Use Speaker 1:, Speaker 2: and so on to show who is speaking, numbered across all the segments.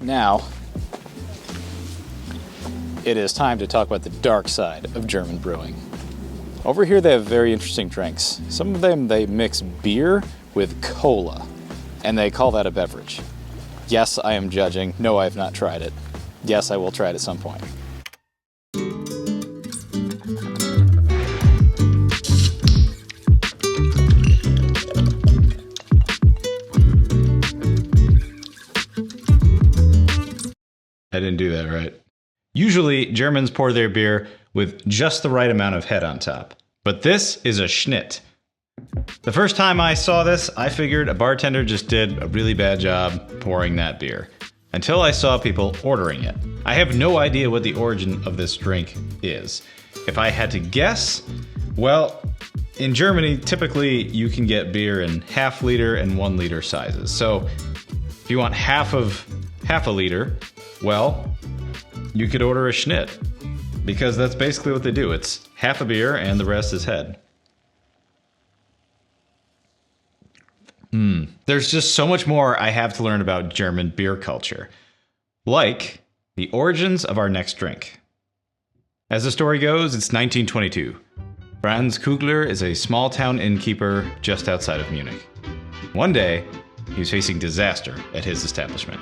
Speaker 1: Now, it is time to talk about the dark side of German brewing. Over here they have very interesting drinks. Some of them they mix beer with cola, and they call that a beverage. Yes, I am judging. No, I have not tried it. Yes, I will try it at some point.
Speaker 2: I didn't do that right. Usually, Germans pour their beer with just the right amount of head on top. But this is a schnit. The first time I saw this, I figured a bartender just did a really bad job pouring that beer. Until I saw people ordering it. I have no idea what the origin of this drink is. If I had to guess, well, in Germany, typically you can get beer in half-liter and 1-liter sizes. So if you want half a liter, well, you could order a schnit, because that's basically what they do. It's half a beer and the rest is head. There's just so much more I have to learn about German beer culture. Like the origins of our next drink. As the story goes, it's 1922. Franz Kugler is a small-town innkeeper just outside of Munich. One day, he was facing disaster at his establishment.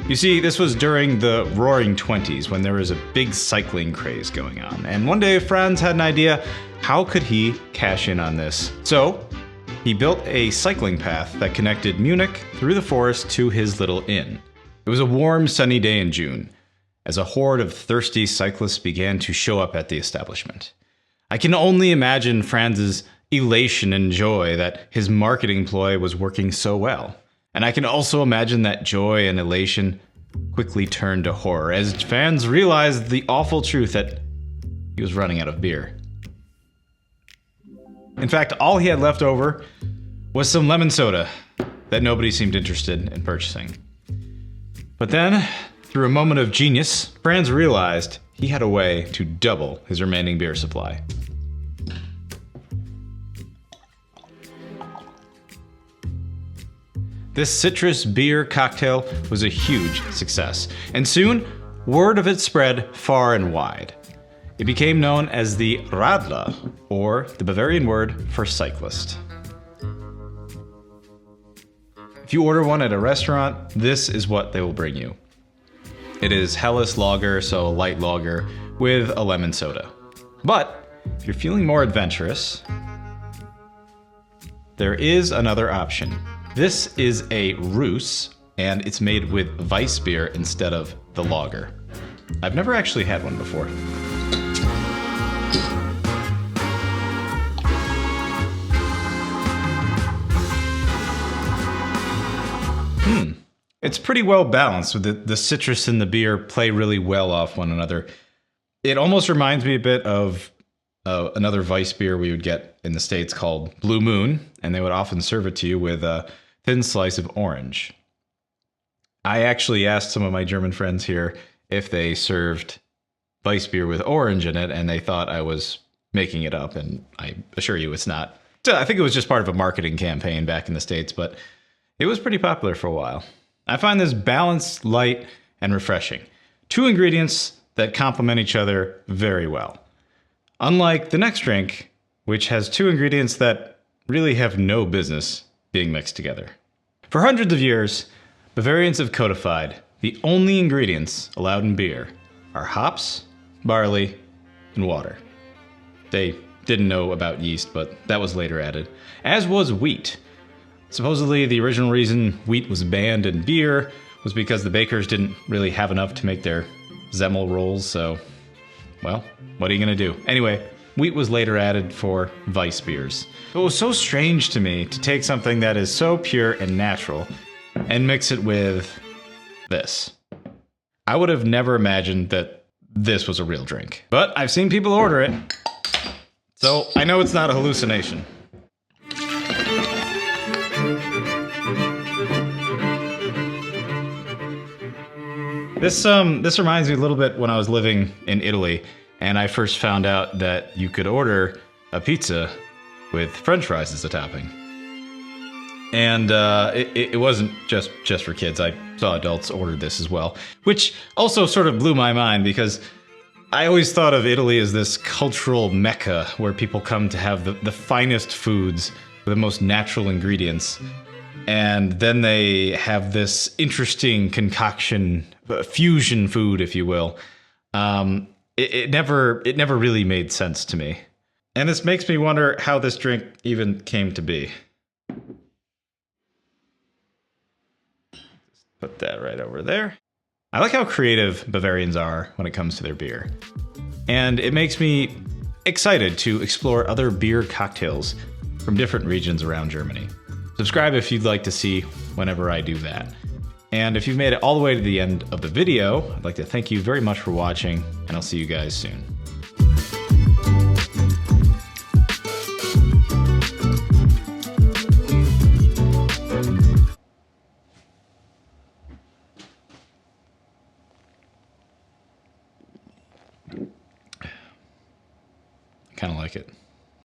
Speaker 2: You see, this was during the Roaring Twenties, when there was a big cycling craze going on. And one day, Franz had an idea, how could he cash in on this? So, he built a cycling path that connected Munich through the forest to his little inn. It was a warm, sunny day in June, as a horde of thirsty cyclists began to show up at the establishment. I can only imagine Franz's elation and joy that his marketing ploy was working so well. And I can also imagine that joy and elation quickly turned to horror as fans realized the awful truth that he was running out of beer. In fact, all he had left over was some lemon soda that nobody seemed interested in purchasing. But then, through a moment of genius, Franz realized he had a way to double his remaining beer supply. This citrus beer cocktail was a huge success, and soon, word of it spread far and wide. It became known as the radler, or the Bavarian word for cyclist. If you order one at a restaurant, this is what they will bring you. It is Helles lager, so a light lager, with a lemon soda. But if you're feeling more adventurous, there is another option. This is a Roos, and it's made with Weiss beer instead of the lager. I've never actually had one before. It's pretty well balanced, with the citrus and the beer play really well off one another. It almost reminds me a bit of another Weiss beer we would get in the States called Blue Moon, and they would often serve it to you with a thin slice of orange. I actually asked some of my German friends here if they served Weiss beer with orange in it, and they thought I was making it up, and I assure you it's not. I think it was just part of a marketing campaign back in the States, but it was pretty popular for a while. I find this balanced, light, and refreshing. Two ingredients that complement each other very well. Unlike the next drink, which has two ingredients that really have no business being mixed together. For hundreds of years, Bavarians have codified the only ingredients allowed in beer are hops, barley, and water. They didn't know about yeast, but that was later added, as was wheat. Supposedly, the original reason wheat was banned in beer was because the bakers didn't really have enough to make their Semmel rolls, so, well, what are you gonna do? Anyway, wheat was later added for Weiss beers. It was so strange to me to take something that is so pure and natural and mix it with this. I would have never imagined that this was a real drink, but I've seen people order it, so I know it's not a hallucination. This reminds me a little bit when I was living in Italy, and I first found out that you could order a pizza with French fries as a topping. And it wasn't just for kids. I saw adults order this as well, which also sort of blew my mind because I always thought of Italy as this cultural mecca where people come to have the finest foods, the most natural ingredients. And then they have this interesting concoction, fusion food, if you will. It never really made sense to me. And this makes me wonder how this drink even came to be. Put that right over there. I like how creative Bavarians are when it comes to their beer. And it makes me excited to explore other beer cocktails from different regions around Germany. Subscribe if you'd like to see whenever I do that. And if you've made it all the way to the end of the video, I'd like to thank you very much for watching, and I'll see you guys soon. Kind of like it.